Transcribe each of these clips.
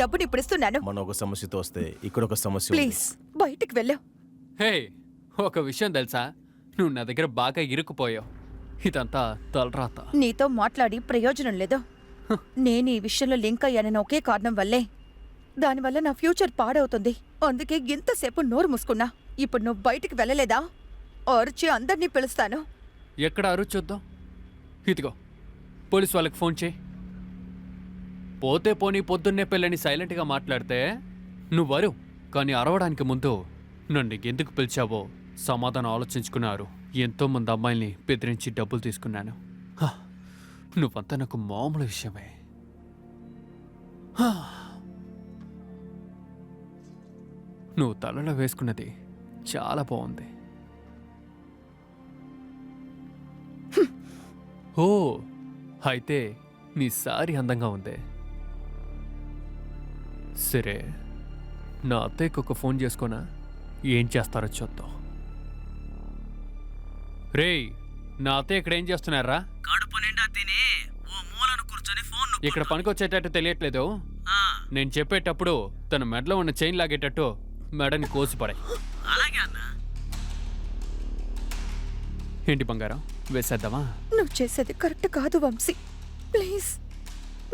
డబ్బుని ఇప్పుడు ఇస్తున్నాను. మన ఒక సమస్యతో వస్తే ఇక్కడ ఒక సమస్య ఉంది. ప్లీజ్ బయటికి వెళ్ళు. హే, ఒక విషయం తెలుసా? నువ్వు నా దగ్గర బాగా ఇరుక్కుపోయావు. ఇదంతా తలరాత. నీతో మాట్లాడి ప్రయోజనం లేదు. నేను ఈ విషయంలో లింక్ అయ్యానని ఒకే కారణం వల్లే. దానివల్ల నా ఫ్యూచర్ పాడవుతుంది. అందుకే ఇంతసేపు నోరు మూసుకున్నా. ఇప్పుడు నువ్వు బయటికి వెళ్ళలేదా? అరిచి అందరినీ పిలుస్తాను. ఎక్కడ అరుచొద్దాం? ఇదిగో, పోలీస్ వాళ్ళకి ఫోన్ చేయి. పోతే పోనీ పొద్దున్నే పెళ్ళని సైలెంట్గా మాట్లాడితే నువ్వరు, కానీ అరవడానికి ముందు నన్ను ఎందుకు పిలిచావో సమాధానం ఆలోచించుకున్నారు. ఎంతోమంది అమ్మాయిల్ని బెదిరించి డబ్బులు తీసుకున్నాను. హా, నువ్వంతా నాకు మామూలు విషయమే. హా, నువ్వు తలలో వేసుకున్నది చాలా బాగుంది. ఓ, అయితే నీ సారీ అందంగా ఉంది. సరే, నా అత్తయ్యకు ఒక ఫోన్ చేసుకోనా? ఏం చేస్తారో చూద్దాం. రేయ్, నా అత్తయ్య ఇక్కడ ఏం చేస్తున్నారా? కడుపు నిండా తిని ఓ మూలను కూర్చొని ఫోన్ ఇక్కడ పనికొచ్చేటట్టు తెలియట్లేదు. నేను చెప్పేటప్పుడు తన మెడలో ఉన్న చైన్ లాగేటట్టు మెడని కోసిపడాయి. అలాగే అన్న. ఏంటి బంగారం, వేసేద్దామా? నువ్వు చేసేది కరెక్ట్ కాదు వంశీ. ప్లీజ్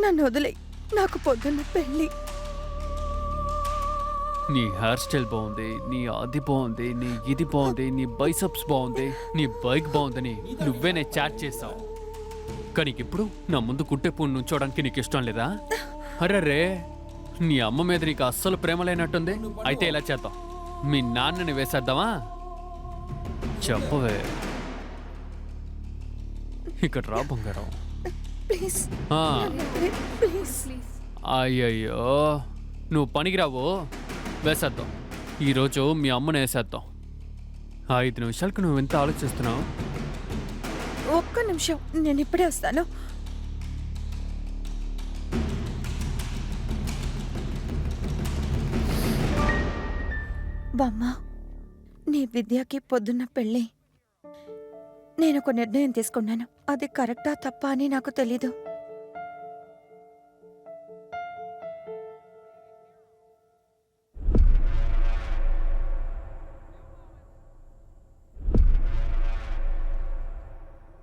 నన్ను వదిలే. నాకు పొద్దున్న పెళ్ళి. నీ హెయిర్ స్టైల్ బాగుంది, నీ అది బాగుంది, నీ ఇది బాగుంది, నీ బైసప్స్ బాగుంది, నీ బైక్ బాగుందని నువ్వేనే చాట్ చేసావు. కానీ ఇప్పుడు నా ముందు కుట్టే పూను నుంచోడానికి నీకు ఇష్టం లేదా? అర్రే, నీ అమ్మ మీద నీకు అస్సలు ప్రేమ లేనట్టుంది. అయితే ఇలా చేద్దాం, మీ నాన్నని వేసేద్దామా? చెప్పవే. ఇక్కడ రా బంగారం. ప్లీజ్ ఆ, ప్లీజ్. అయ్యయ్యో, నువ్వు పనికిరావు. వేసేద్దాం. ఈరోజు మీ అమ్మను వేసేద్దాం. 5 నిమిషాలకు నువ్వు ఎంత ఆలోచిస్తున్నావు? ఒక్క నిమిషం, నేను ఇప్పుడే వస్తాను. బామ్మ, నీ విద్యకి పొద్దున్న పెళ్ళి. నేను ఒక నిర్ణయం తీసుకున్నాను. అది కరెక్టా తప్పా అని నాకు తెలీదు.